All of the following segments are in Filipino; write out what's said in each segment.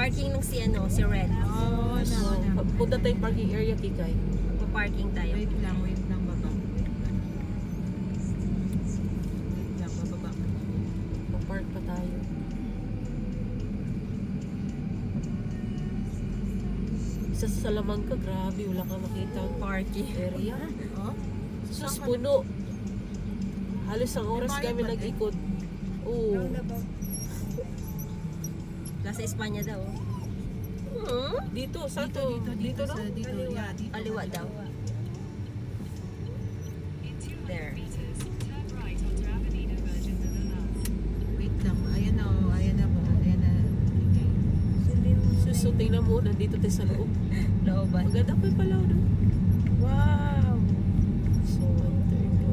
parking ng si Red. Oo, So, punta tayong parking area, Kikay. Magpa-parking tayo. Wait lang, baba. Wait lang, bababa. Pa-park pa tayo. Sa Salamanca, grabe, wala kang makita Parking. area. Oh? Sus, puno. Halos ang oras kami nag-ikot. Oo. Nasa Espanya daw. Dito, saan to? Dito no? Dito, yeah, dito. Kaliwa daw. There. Wait lang, ayan na po. Ayan na. So, tingnan mo, nandito tayo sa loob. Looban. Maganda pa yung palaw, no? Wow! So, enter ko.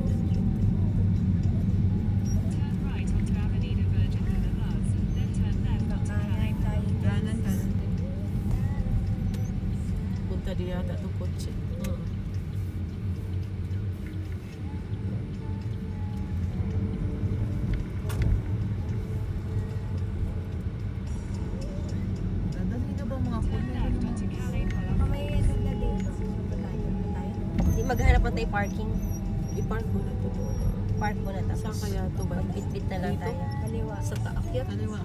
Kanan. Punta din yata itong kotse. Dadali na ba mga puno? Di maghanap pa tayo parking. I-park mo na ito doon. Park muna tapos. Saan kaya ito ba? Magbitbit na lang Dito? tayo. Kaliwa. Sa taakyat? Kaliwa.